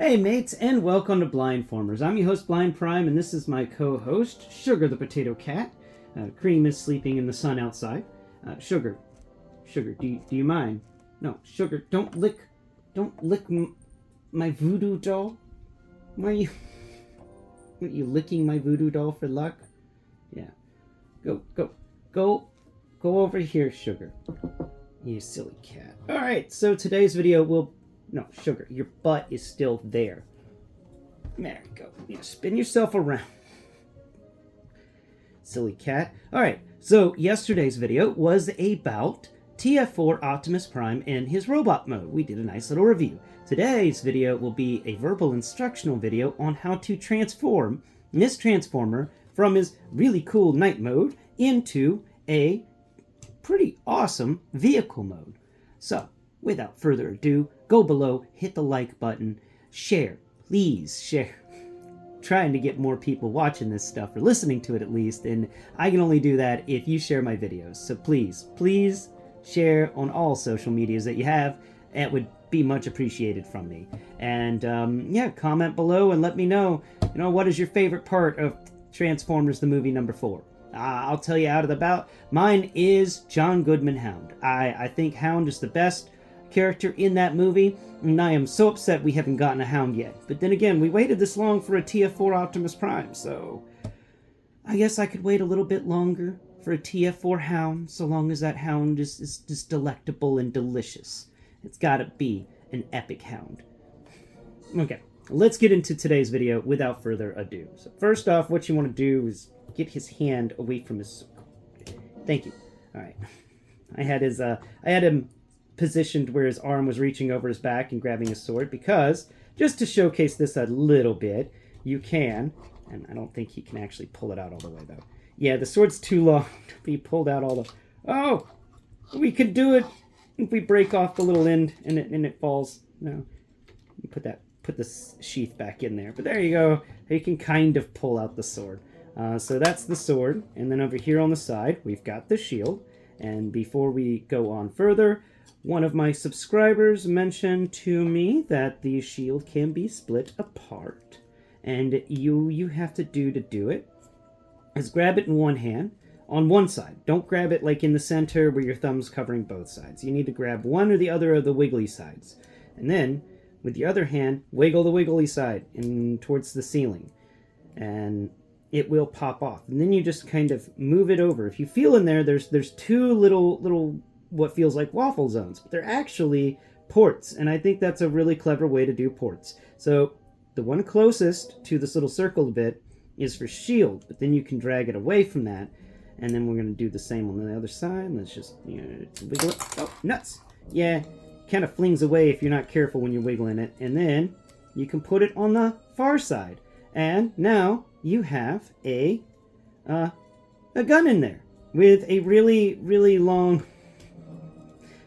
Hey mates, and welcome to Blindformers. I'm your host Blind Prime, and this is my co-host, Sugar the Potato Cat. Cream is sleeping in the sun outside. Sugar, do you mind? No, Sugar, don't lick my voodoo doll. Why are you licking my voodoo doll for luck? Yeah, go over here, Sugar. You silly cat. All right, so today's video will. No, Sugar, your butt is still there. There you go. You spin yourself around. Silly cat. Alright, so yesterday's video was about TF4 Optimus Prime and his robot mode. We did a nice little review. Today's video will be a verbal instructional video on how to transform this Transformer from his really cool night mode into a pretty awesome vehicle mode. So, without further ado, go below, hit the like button, share, please share. Trying to get more people watching this stuff, or listening to it at least, and I can only do that if you share my videos. So please share on all social medias that you have. It would be much appreciated from me. And yeah, comment below and let me know, what is your favorite part of Transformers the movie number 4? I'll tell you out of the bout. Mine is John Goodman Hound. I think Hound is the best character in that movie, and I am so upset we haven't gotten a Hound yet. But then again, we waited this long for a TF4 Optimus Prime, so I guess I could wait a little bit longer for a TF4 Hound, so long as that Hound is delectable and delicious. It's gotta be an epic Hound. Okay, let's get into today's video without further ado. So first off, what you want to do is get his hand away from his... Thank you. Alright. I had him positioned where his arm was reaching over his back and grabbing his sword, because just to showcase this a little bit, you can, and I don't think he can actually pull it out all the way though. Yeah, the sword's too long to be pulled out all the... Oh! We could do it if we break off the little end and it falls. No. Put the sheath back in there. But there you go. You can kind of pull out the sword. So that's the sword, and then over here on the side we've got the shield. And before we go on further, one of my subscribers mentioned to me that the shield can be split apart, and you have to do it is grab it in one hand on one side. Don't grab it like in the center where your thumb's covering both sides. You need to grab one or the other of the wiggly sides, and then with the other hand wiggle the wiggly side in towards the ceiling, and it will pop off. And then you just kind of move it over. If you feel in there's two little what feels like waffle zones, but they're actually ports, and I think that's a really clever way to do ports. So the one closest to this little circle bit is for shield, but then you can drag it away from that, and then we're going to do the same on the other side. Let's just wiggle it. Oh, nuts! Yeah, kind of flings away if you're not careful when you're wiggling it, and then you can put it on the far side, and now you have a gun in there with a really long...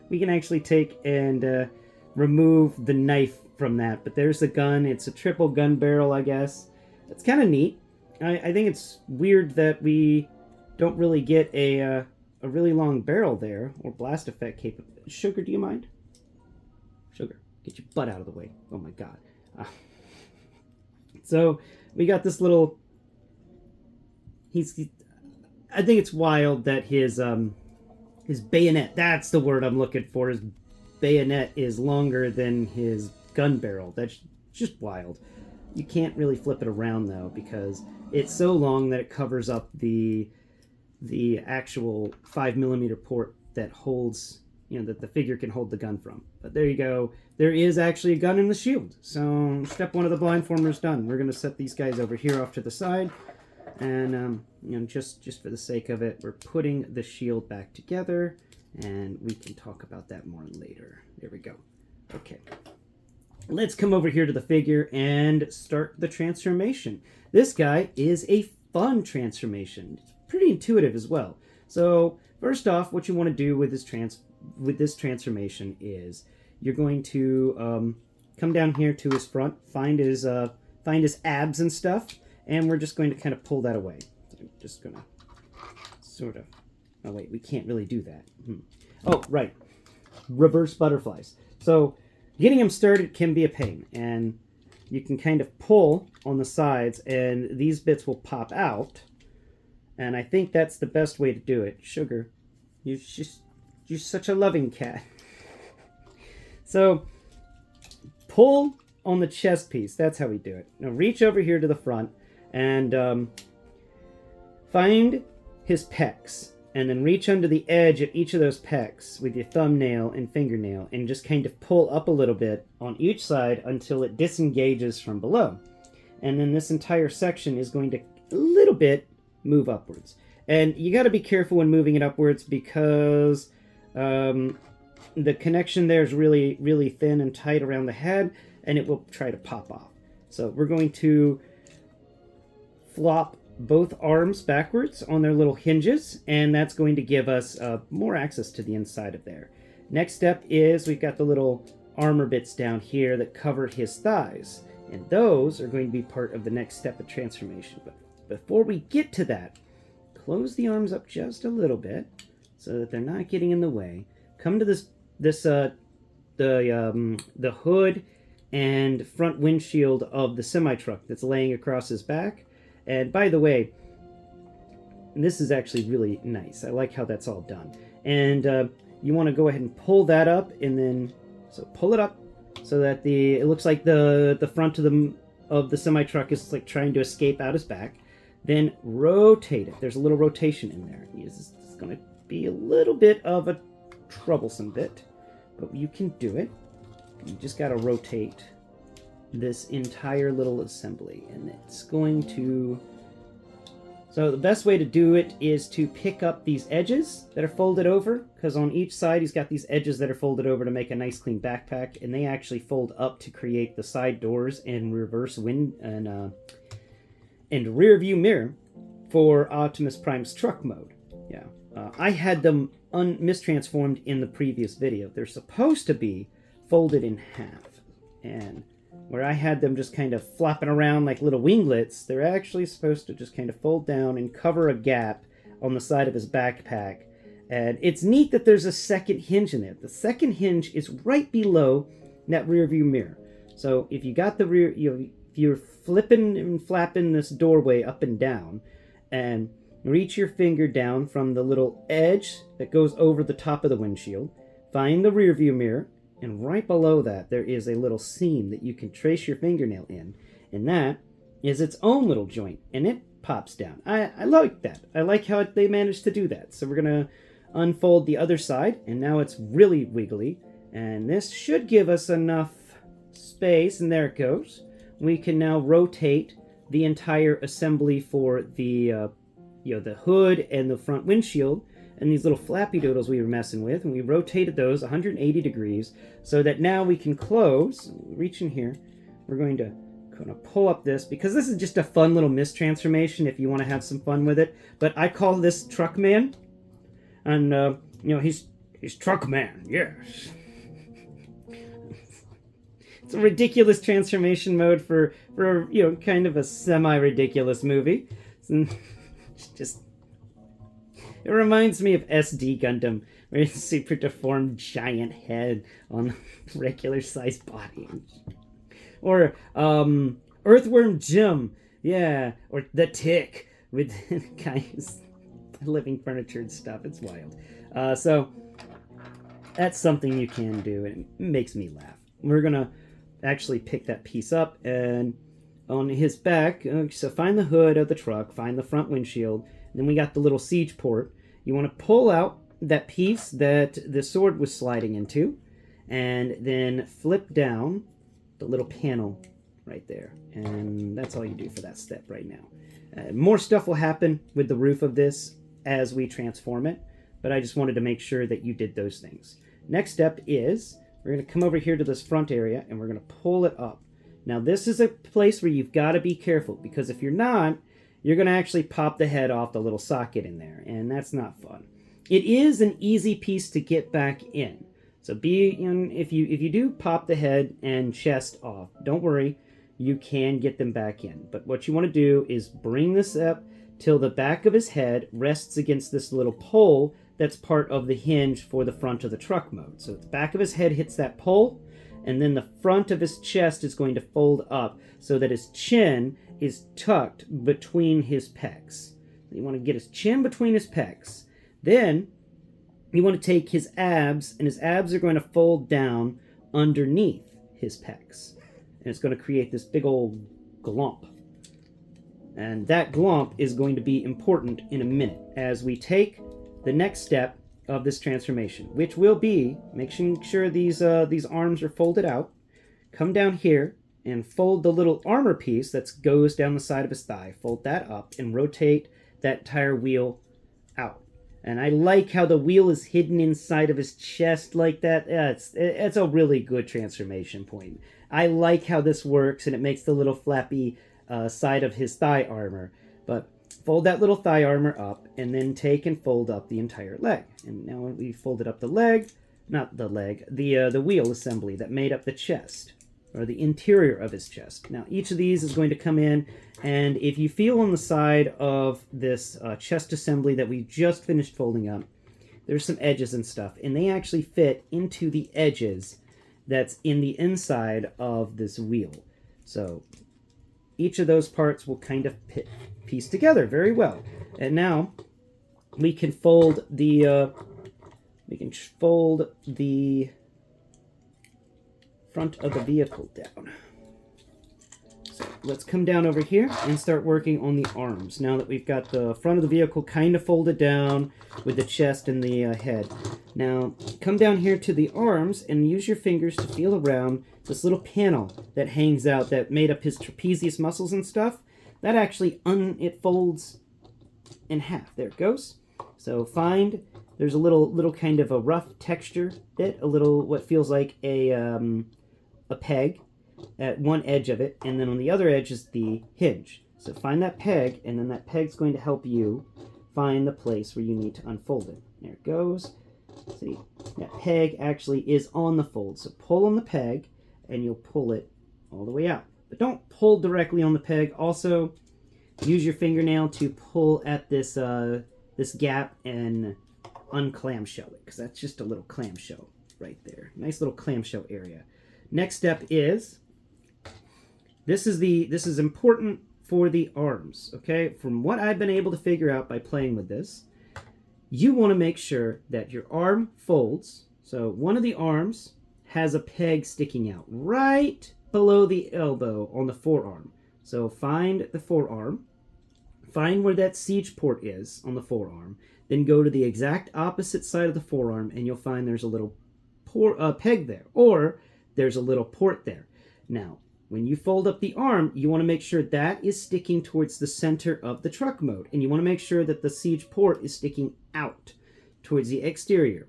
We can actually take and remove the knife from that, but there's the gun. It's a triple gun barrel, I guess. It's kind of neat. I think it's weird that we don't really get a really long barrel there, or blast effect capable. Sugar, do you mind? Sugar, get your butt out of the way. Oh my god. So we got this little... I think it's wild that his bayonet, that's the word I'm looking for, his bayonet is longer than his gun barrel. That's just wild. You can't really flip it around though, because it's so long that it covers up the actual 5mm port that holds, that the figure can hold the gun from. But there you go. There is actually a gun in the shield. So step 1 of the Blindformers done. We're going to set these guys over here off to the side. And, just for the sake of it, we're putting the shield back together, and we can talk about that more later. There we go. Okay. Let's come over here to the figure and start the transformation. This guy is a fun transformation. It's pretty intuitive as well. So, first off, what you want to do with this transformation is you're going to come down here to his front, find his abs and stuff, and we're just going to kind of pull that away. So I'm just going to sort of... Oh, wait, we can't really do that. Oh, right. Reverse butterflies. So getting him started can be a pain, and you can kind of pull on the sides, and these bits will pop out. And I think that's the best way to do it. Sugar, you're such a loving cat. So, pull on the chest piece. That's how we do it. Now reach over here to the front and find his pecs. And then reach under the edge of each of those pecs with your thumbnail and fingernail and just kind of pull up a little bit on each side until it disengages from below. And then this entire section is going to a little bit move upwards. And you got to be careful when moving it upwards because the connection there is really, really thin and tight around the head, and it will try to pop off. So we're going to flop both arms backwards on their little hinges, and that's going to give us more access to the inside of there. Next step is we've got the little armor bits down here that cover his thighs, and those are going to be part of the next step of transformation. But before we get to that, close the arms up just a little bit so that they're not getting in the way. Come to the hood and front windshield of the semi-truck that's laying across his back. And by the way, this is actually really nice. I like how that's all done. And you want to go ahead and pull that up, and then so pull it up so that it looks like the front of the semi-truck is like trying to escape out his back. Then rotate it. There's a little rotation in there. It's going to be a little bit of a troublesome bit, but you can do it. You just got to rotate this entire little assembly, and it's going to... So the best way to do it is to pick up these edges that are folded over, because on each side he's got these edges that are folded over to make a nice clean backpack, and they actually fold up to create the side doors and reverse wind and rear view mirror for Optimus Prime's truck mode. Yeah, I had them mistransformed in the previous video. They're supposed to be folded in half, and where I had them just kind of flopping around like little winglets, they're actually supposed to just kind of fold down and cover a gap on the side of his backpack. And it's neat that there's a second hinge in there. The second hinge is right below that rear view mirror. So if you got the rear, you're flipping and flapping this doorway up and down, and reach your finger down from the little edge that goes over the top of the windshield, find the rear view mirror, and right below that there is a little seam that you can trace your fingernail in, and that is its own little joint, and it pops down. I like that. I like how they managed to do that. So we're going to unfold the other side, and now it's really wiggly, and this should give us enough space, and there it goes. We can now rotate the entire assembly for the the hood and the front windshield, and these little flappy doodles we were messing with, and we rotated those 180 degrees so that now we can close. Reach in here. We're going to kind of pull up this, because this is just a fun little mistransformation if you want to have some fun with it. But I call this Truckman, and he's Truckman, yes. It's a ridiculous transformation mode for kind of a semi-ridiculous movie. It reminds me of SD Gundam, where it's a super deformed giant head on a regular sized body. Or Earthworm Jim, yeah, or The Tick with guys living furniture and stuff. It's wild. So that's something you can do, and it makes me laugh. We're gonna actually pick that piece up, and on his back, so find the hood of the truck, find the front windshield, then we got the little siege port. You want to pull out that piece that the sword was sliding into, and then flip down the little panel right there. And that's all you do for that step right now. More stuff will happen with the roof of this as we transform it, but I just wanted to make sure that you did those things. Next step is we're going to come over here to this front area, and we're going to pull it up. Now this is a place where you've got to be careful, because if you're not, you're going to actually pop the head off the little socket in there, and that's not fun. It is an easy piece to get back in. So if you do pop the head and chest off, don't worry, you can get them back in. But what you want to do is bring this up till the back of his head rests against this little pole that's part of the hinge for the front of the truck mode. So the back of his head hits that pole, and then the front of his chest is going to fold up so that his chin is tucked between his pecs. You want to get his chin between his pecs. Then you want to take his abs, and his abs are going to fold down underneath his pecs. And it's going to create this big old glomp. And that glomp is going to be important in a minute as we take the next step of this transformation, which will be making sure these arms are folded out. Come down here and fold the little armor piece that goes down the side of his thigh. Fold that up and rotate that entire wheel out. And I like how the wheel is hidden inside of his chest like that. It's a really good transformation point. I like how this works, and it makes the little flappy side of his thigh armor. But fold that little thigh armor up, and then take and fold up the entire leg. And now we folded up the leg, not the leg, the wheel assembly that made up the chest, or the interior of his chest. Now each of these is going to come in, and if you feel on the side of this chest assembly that we just finished folding up, there's some edges and stuff, and they actually fit into the edges that's in the inside of this wheel. So each of those parts will kind of piece together very well. And now we can fold the front of the vehicle down. So let's come down over here and start working on the arms. Now that we've got the front of the vehicle kind of folded down with the chest and the head. Now come down here to the arms and use your fingers to feel around this little panel that hangs out that made up his trapezius muscles and stuff. That actually it folds in half. There it goes. So there's a little kind of a rough texture bit, a little what feels like a peg at one edge of it, and then on the other edge is the hinge. So find that peg, and then that peg's going to help you find the place where you need to unfold it. There it goes. See, that peg actually is on the fold. So pull on the peg, and you'll pull it all the way out. But don't pull directly on the peg. Also, use your fingernail to pull at this this gap and unclamshell it, because that's just a little clamshell right there. Nice little clamshell area. Next step is this is important for the arms, okay? From what I've been able to figure out by playing with this, you want to make sure that your arm folds. So one of the arms has a peg sticking out right below the elbow on the forearm. So find the forearm, find where that siege port is on the forearm, then go to the exact opposite side of the forearm, and you'll find there's a little peg there, or there's a little port there. Now, when you fold up the arm, you want to make sure that is sticking towards the center of the truck mode, and you want to make sure that the siege port is sticking out towards the exterior.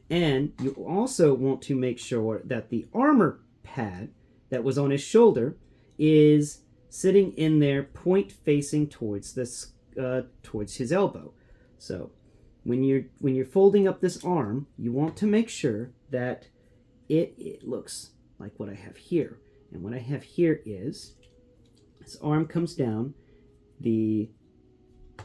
And you also want to make sure that the armor pad that was on his shoulder is sitting in there, point facing towards this towards his elbow. So when you're folding up this arm, you want to make sure that it looks like what I have here. And what I have here is this arm comes down, the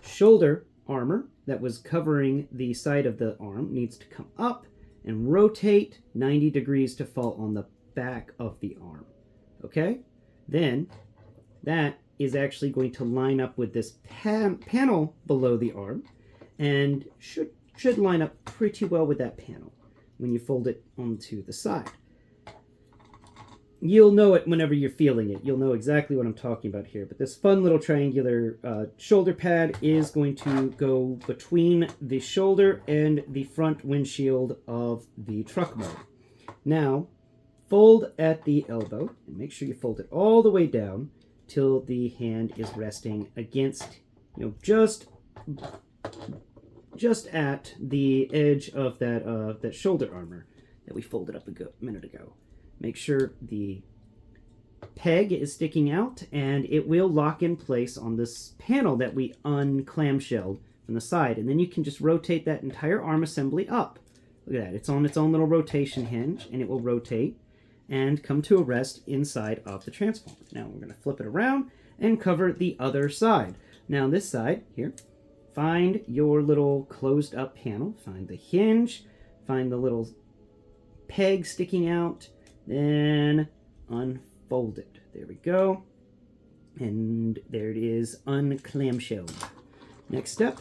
shoulder armor that was covering the side of the arm needs to come up and rotate 90 degrees to fall on the back of the arm. Okay? Then that is actually going to line up with this panel below the arm, and should line up pretty well with that panel when you fold it onto the side. You'll know it whenever you're feeling it. You'll know exactly what I'm talking about here. But this fun little triangular shoulder pad is going to go between the shoulder and the front windshield of the truck mode. Now, fold at the elbow, and make sure you fold it all the way down till the hand is resting against, just at the edge of that shoulder armor that we folded up a minute ago. Make sure the peg is sticking out, and it will lock in place on this panel that we unclamshelled from the side. And then you can just rotate that entire arm assembly up. Look at that. It's on its own little rotation hinge, and it will rotate and come to a rest inside of the transformer. Now we're going to flip it around and cover the other side. Now this side here, find your little closed up panel, find the hinge, find the little peg sticking out, then unfold it. There we go. And there it is, unclamshelled. Next step,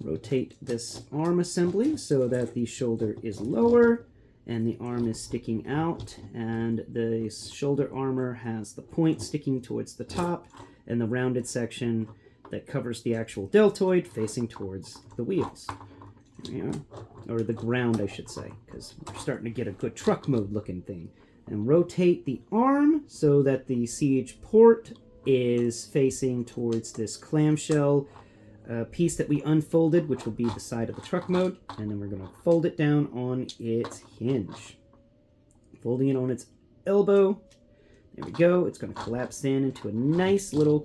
rotate this arm assembly so that the shoulder is lower and the arm is sticking out, and the shoulder armor has the point sticking towards the top and the rounded section that covers the actual deltoid facing towards the wheels. Yeah. Or the ground, I should say, because we're starting to get a good truck mode looking thing. And rotate the arm so that the siege port is facing towards this clamshell piece that we unfolded, which will be the side of the truck mode. And then we're going to fold it down on its hinge. Folding it on its elbow. There we go. It's going to collapse in into a nice little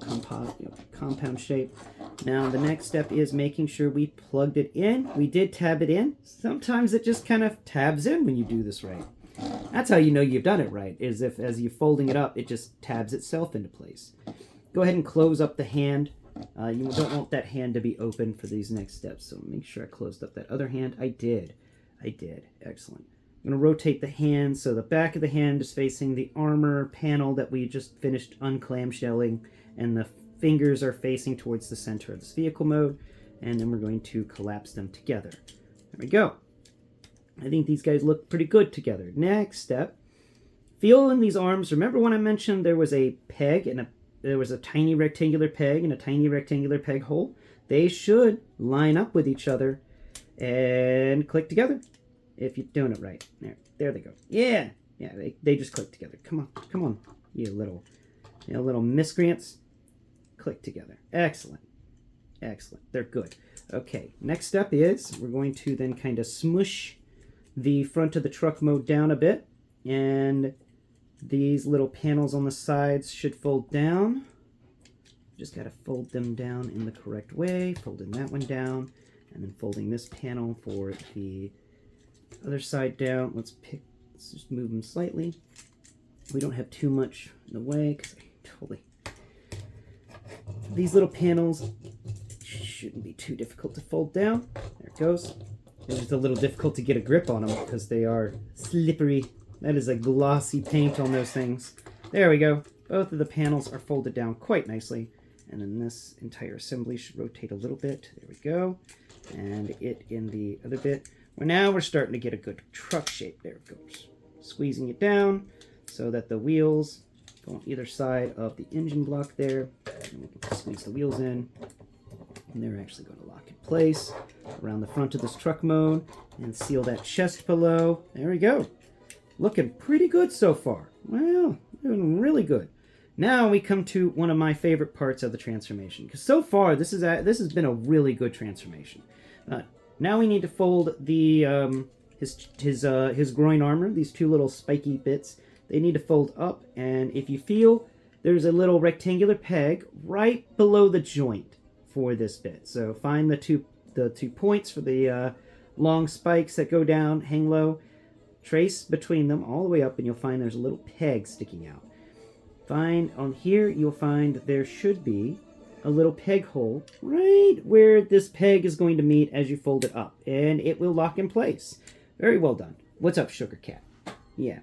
compound shape. Now the next step is making sure we plugged it in. We did tab it in. Sometimes it just kind of tabs in when you do this right. That's how you know you've done it right, is if as you're folding it up, it just tabs itself into place. Go ahead and close up the hand. You don't want that hand to be open for these next steps, so make sure I closed up that other hand. I did. Excellent. I'm going to rotate the hand so the back of the hand is facing the armor panel that we just finished unclamshelling, and the fingers are facing towards the center of this vehicle mode, and then we're going to collapse them together. There we go. I think these guys look pretty good together. Next step, feel in these arms. Remember when I mentioned there was a peg and there was a tiny rectangular peg and a tiny rectangular peg hole? They should line up with each other and click together if you're doing it right. There they go. Yeah, they just click together. Come on, you little miscreants. Click together. Excellent. They're good. Okay, next step is we're going to then kind of smush the front of the truck mode down a bit, and these little panels on the sides should fold down. Just got to fold them down in the correct way, folding that one down, and then folding this panel for the other side down. Let's just move them slightly. We don't have too much in the way, because these little panels shouldn't be too difficult to fold down. There it goes. It's just a little difficult to get a grip on them because they are slippery. That is a glossy paint on those things. There we go. Both of the panels are folded down quite nicely. And then this entire assembly should rotate a little bit. There we go. And it in the other bit. Well, now we're starting to get a good truck shape. There it goes. Squeezing it down so that the wheels go on either side of the engine block there. And we can squeeze the wheels in. And they're actually going to lock in place around the front of this truck mode and seal that chest below. There we go. Looking pretty good so far. Well, doing really good. Now we come to one of my favorite parts of the transformation, because so far this has been a really good transformation. Now we need to fold the his groin armor. These two little spiky bits, they need to fold up, and if you feel, there's a little rectangular peg right below the joint for this bit. So find the two points for the long spikes that go down, hang low. Trace between them all the way up, and you'll find there's a little peg sticking out. Find on here, you'll find there should be a little peg hole right where this peg is going to meet as you fold it up, and it will lock in place. Very well done. What's up, Sugar Cat? Yeah.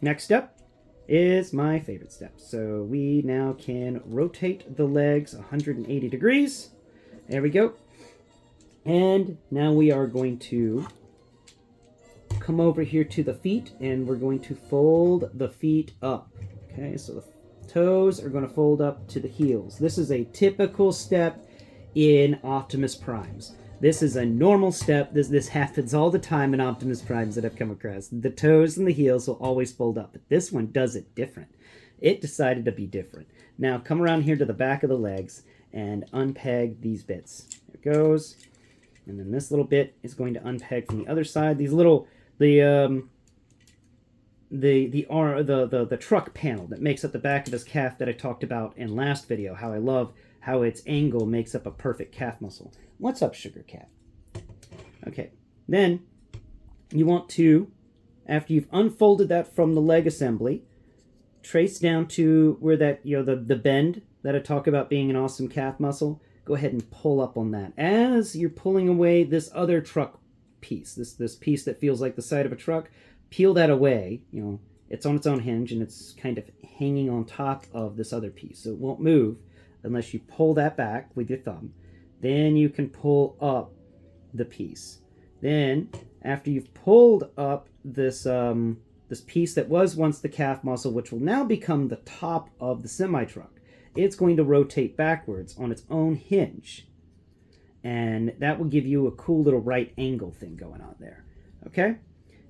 Next step is my favorite step. So we now can rotate the legs 180 degrees. There we go. And now we are going to come over here to the feet, and we're going to fold the feet up. Okay, so the toes are going to fold up to the heels. This is a typical step in Optimus Primes. This is a normal step. This happens all the time in Optimus Primes that I've come across. The toes and the heels will always fold up, but this one does it different. It decided to be different. Now come around here to the back of the legs and unpeg these bits. There it goes. And then this little bit is going to unpeg from the other side. These little the truck panel that makes up the back of his calf that I talked about in last video, how I love how its angle makes up a perfect calf muscle. What's up, Sugar Cat? Okay, then you want to, after you've unfolded that from the leg assembly, trace down to where that, the bend that I talk about being an awesome calf muscle. Go ahead and pull up on that as you're pulling away this other truck piece, this piece that feels like the side of a truck. Peel that away, it's on its own hinge and it's kind of hanging on top of this other piece. So it won't move unless you pull that back with your thumb. Then you can pull up the piece. Then, after you've pulled up this this piece that was once the calf muscle, which will now become the top of the semi-truck, it's going to rotate backwards on its own hinge. And that will give you a cool little right angle thing going on there. Okay?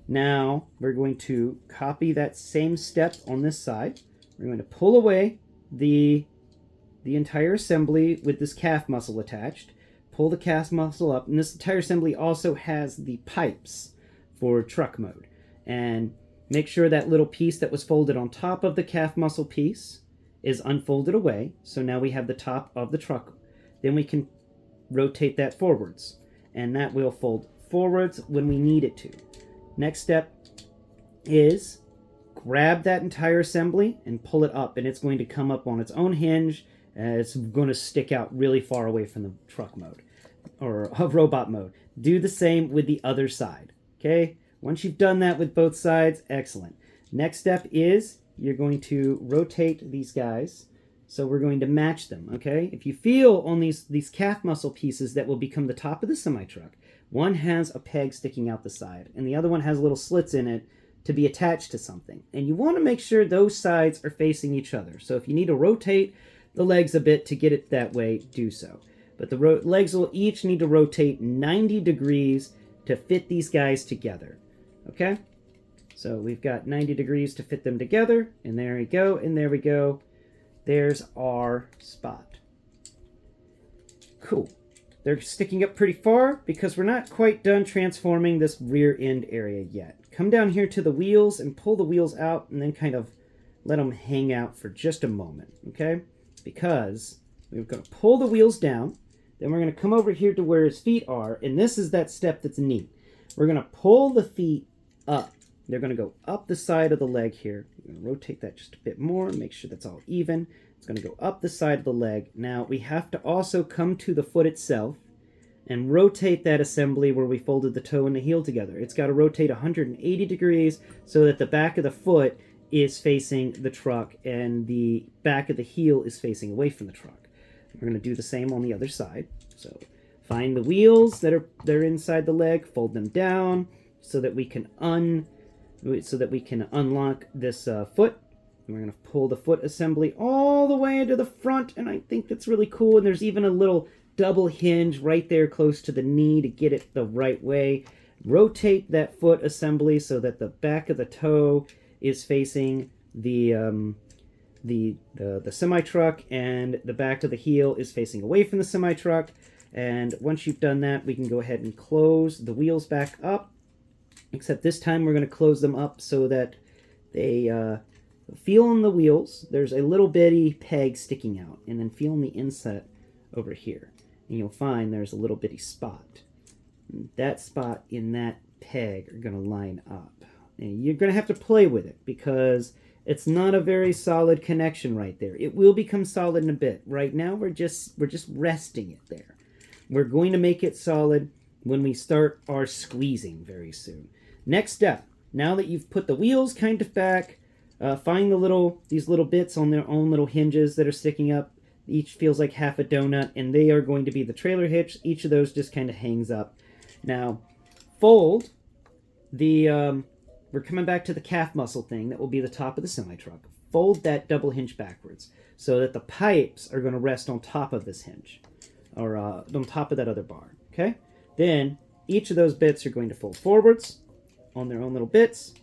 Now, we're going to copy that same step on this side. We're going to pull away the entire assembly with this calf muscle attached. Pull the calf muscle up, and this entire assembly also has the pipes for truck mode. And make sure that little piece that was folded on top of the calf muscle piece is unfolded away. So now we have the top of the truck. Then we can rotate that forwards, and that will fold forwards when we need it to. Next step is grab that entire assembly and pull it up, and it's going to come up on its own hinge. It's going to stick out really far away from the truck mode or robot mode. Do the same with the other side. Okay? Once you've done that with both sides, excellent. Next step is you're going to rotate these guys. So we're going to match them, okay? If you feel on these calf muscle pieces that will become the top of the semi-truck, one has a peg sticking out the side, and the other one has little slits in it to be attached to something. And you want to make sure those sides are facing each other. So if you need to rotate the legs a bit to get it that way, do so. But the legs will each need to rotate 90 degrees to fit these guys together, okay? So we've got 90 degrees to fit them together, and there we go, and there we go. There's our spot. Cool. They're sticking up pretty far because we're not quite done transforming this rear end area yet. Come down here to the wheels and pull the wheels out and then kind of let them hang out for just a moment, okay? Because we're going to pull the wheels down, then we're going to come over here to where his feet are, and this is that step that's neat. We're going to pull the feet up. They're going to go up the side of the leg here. We're going to rotate that just a bit more, make sure that's all even. It's going to go up the side of the leg. Now, we have to also come to the foot itself and rotate that assembly where we folded the toe and the heel together. It's got to rotate 180 degrees so that the back of the foot is facing the truck and the back of the heel is facing away from the truck. We're going to do the same on the other side. So find the wheels that are inside the leg, fold them down so that we can unlock this foot. And we're going to pull the foot assembly all the way into the front, and I think that's really cool. And there's even a little double hinge right there close to the knee to get it the right way. Rotate that foot assembly so that the back of the toe is facing the semi-truck, and the back of the heel is facing away from the semi-truck. And once you've done that, we can go ahead and close the wheels back up. Except this time we're going to close them up so that they feel on the wheels. There's a little bitty peg sticking out, and then feel on the inset over here. And you'll find there's a little bitty spot. And that spot in that peg are going to line up. And you're going to have to play with it because it's not a very solid connection right there. It will become solid in a bit. Right now we're just resting it there. We're going to make it solid when we start our squeezing very soon. Next step, now that you've put the wheels kind of back, find these little bits on their own little hinges that are sticking up. Each feels like half a donut, and they are going to be the trailer hitch. Each of those just kind of hangs up. Now, fold the, we're coming back to the calf muscle thing that will be the top of the semi-truck. Fold that double hinge backwards so that the pipes are going to rest on top of this hinge, or on top of that other bar, okay? Then, each of those bits are going to fold forwards on their own little bits.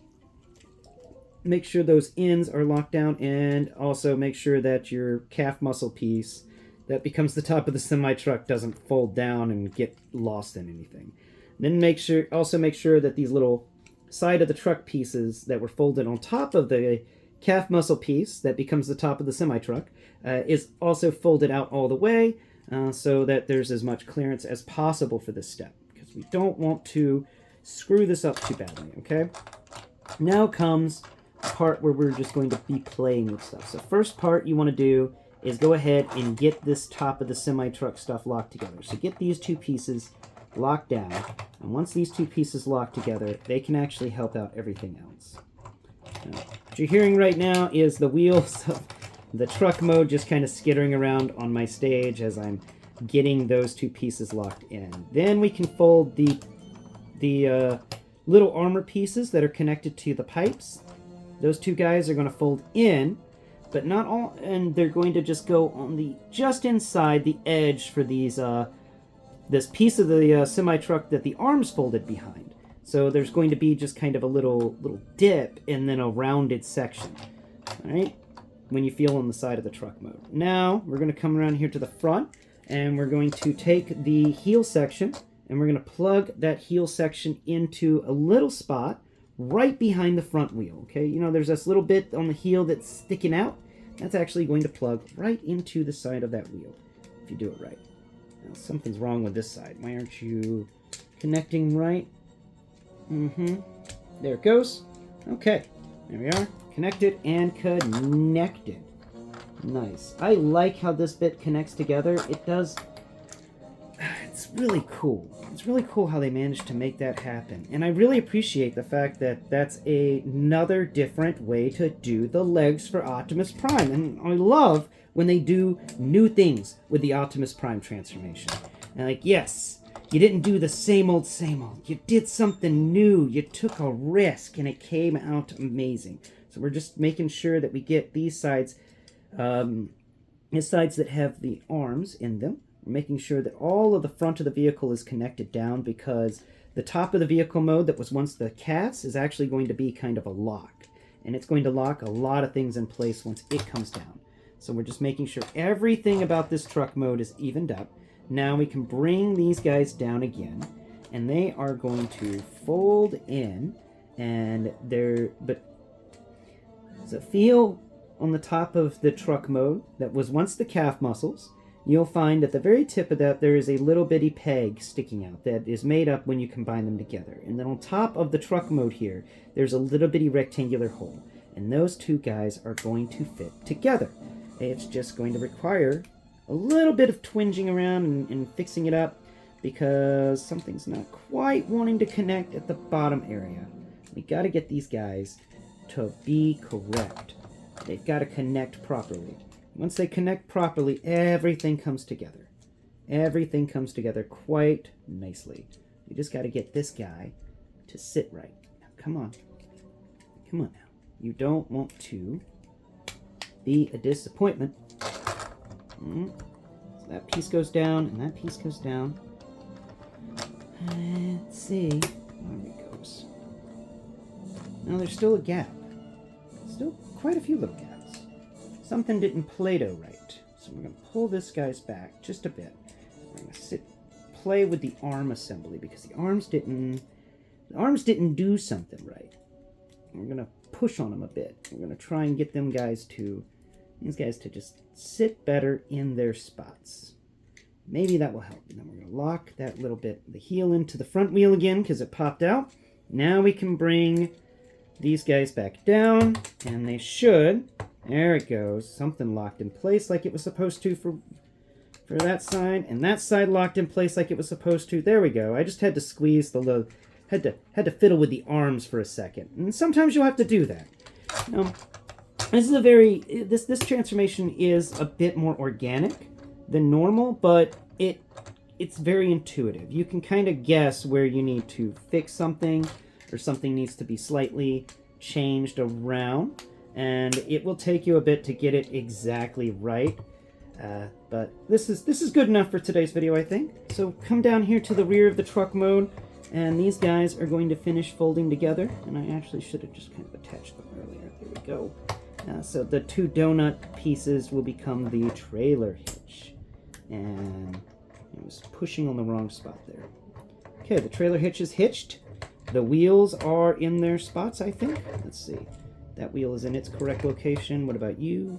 Make sure those ends are locked down, and also make sure that your calf muscle piece that becomes the top of the semi-truck doesn't fold down and get lost in anything. Then also make sure that these little side of the truck pieces that were folded on top of the calf muscle piece that becomes the top of the semi-truck is also folded out all the way so that there's as much clearance as possible for this step, because we don't want to screw this up too badly, okay? Now comes the part where we're just going to be playing with stuff. So first part you want to do is go ahead and get this top of the semi-truck stuff locked together. So get these two pieces locked down, and once these two pieces lock together, they can actually help out everything else. Now, What you're hearing right now is the wheels of the truck mode just kind of skittering around on my stage as I'm getting those two pieces locked in. Then we can fold the little armor pieces that are connected to the pipes. Those two guys are going to fold in, but not all, and they're going to just go on the just inside the edge for these this piece of the semi-truck that the arms folded behind. So there's going to be just kind of a little dip and then a rounded section. All right, when you feel on the side of the truck mode. Now we're going to come around here to the front, and we're going to take the heel section, and we're going to plug that heel section into a little spot right behind the front wheel. Okay, you know, there's this little bit on the heel that's sticking out. That's actually going to plug right into the side of that wheel, if you do it right. Now, something's wrong with this side. Why aren't you connecting right? There it goes. Okay, there we are. Connected and connected. Nice. I like how this bit connects together. It does... It's really cool. It's really cool how they managed to make that happen. And I really appreciate the fact that that's another different way to do the legs for Optimus Prime. And I love when they do new things with the Optimus Prime transformation. And like, yes, you didn't do the same old, same old. You did something new. You took a risk, and it came out amazing. So we're just making sure that we get these sides, the sides that have the arms in them. We're making sure that all of the front of the vehicle is connected down, because the top of the vehicle mode that was once the cats is actually going to be kind of a lock. And it's going to lock a lot of things in place once it comes down. So we're just making sure everything about this truck mode is evened up. Now we can bring these guys down again, and they are going to fold in, and they're, but so feel on the top of the truck mode that was once the calf muscles. You'll find at the very tip of that there is a little bitty peg sticking out that is made up when you combine them together. And then on top of the truck mode here, there's a little bitty rectangular hole. And those two guys are going to fit together. It's just going to require a little bit of twinging around and fixing it up, because something's not quite wanting to connect at the bottom area. We got to get these guys to be correct. They've got to connect properly. Once they connect properly, everything comes together. Everything comes together quite nicely. We just got to get this guy to sit right. Now, come on. Come on now. You don't want to be a disappointment. So that piece goes down, and that piece goes down. Let's see. There it goes. Now there's still a gap. Still quite a few little gaps. Something didn't Play-Doh right. So we're going to pull this guy's back just a bit. We're going to play with the arm assembly, because the arms didn't do something right. We're going to push on them a bit. We're going to try and get these guys to just sit better in their spots. Maybe that will help. And then we're going to lock that little bit, the heel into the front wheel again, because it popped out. Now we can bring these guys back down, and they should... There it goes. Something locked in place like it was supposed to for that side, and that side locked in place like it was supposed to. There we go. I just had to squeeze the little, had to fiddle with the arms for a second, and sometimes you'll have to do that. This is a very this transformation is a bit more organic than normal, but it's very intuitive. You can kind of guess where you need to fix something, or something needs to be slightly changed around. And it will take you a bit to get it exactly right. But this is good enough for today's video, I think. So come down here to the rear of the truck mode, and these guys are going to finish folding together. And I actually should have just kind of attached them earlier. There we go. So the two donut pieces will become the trailer hitch. And I was pushing on the wrong spot there. Okay, the trailer hitch is hitched. The wheels are in their spots, I think. Let's see. That wheel is in its correct location. What about you?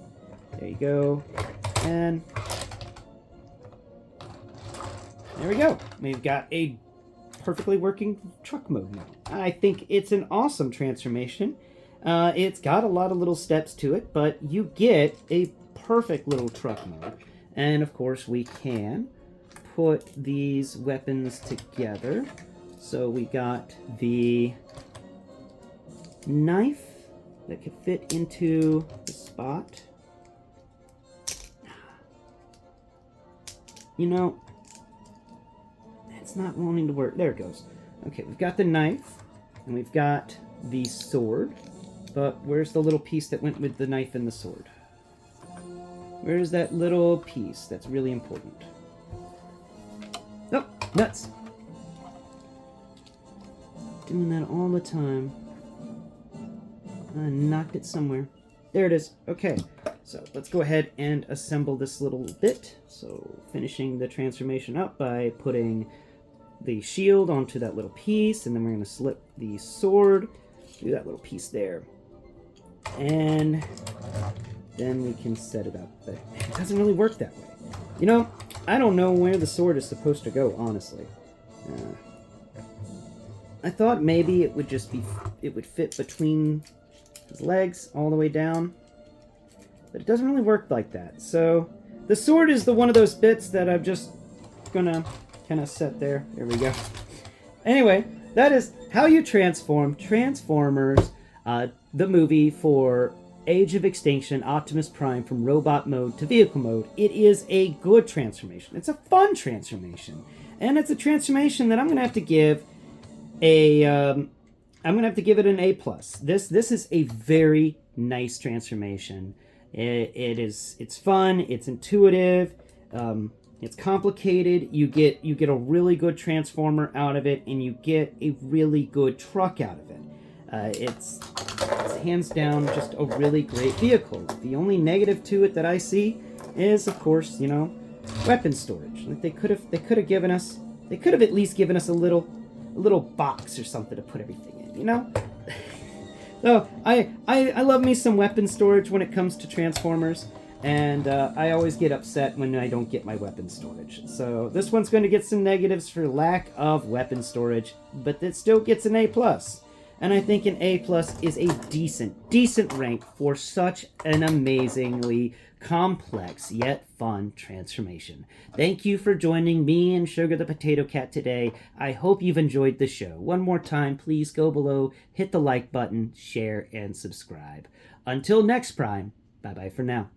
There you go. And there we go. We've got a perfectly working truck mode now. I think it's an awesome transformation. It's got a lot of little steps to it, but you get a perfect little truck mode. And of course we can put these weapons together. So we got the knife that could fit into the spot. You know, it's not wanting to work. There it goes. Okay, we've got the knife, and we've got the sword, but where's the little piece that went with the knife and the sword? Where's that little piece that's really important? Oh, nuts! Doing that all the time. I knocked it somewhere. There it is. Okay, so let's go ahead and assemble this little bit. So finishing the transformation up by putting the shield onto that little piece, and then we're going to slip the sword through that little piece there. And then we can set it up. But it doesn't really work that way. You know, I don't know where the sword is supposed to go, honestly. I thought maybe it would just be, it would fit between his legs all the way down, but it doesn't really work like that. So the sword is one of those bits that I'm just gonna kind of set there. There we go. Anyway, that is how you transform Transformers, the movie for Age of Extinction, Optimus Prime from robot mode to vehicle mode. It is a good transformation. It's a fun transformation, and it's a transformation that I'm gonna have to give an A+. This is a very nice transformation. It's fun, it's intuitive, it's complicated. You get a really good transformer out of it, and you get a really good truck out of it. It's hands down just a really great vehicle. The only negative to it that I see is, of course, you know, weapon storage. Like they could have given us, they could have at least given us a little box or something to put everything in, you know? So, I love me some weapon storage when it comes to Transformers, and I always get upset when I don't get my weapon storage. So, this one's going to get some negatives for lack of weapon storage, but it still gets an A+. And I think an A+ is a decent rank for such an amazingly complex yet fun transformation. Thank you for joining me and Sugar the Potato Cat today. I hope you've enjoyed the show. One more time, please go below, hit the like button, share, and subscribe. Until next Prime, bye-bye for now.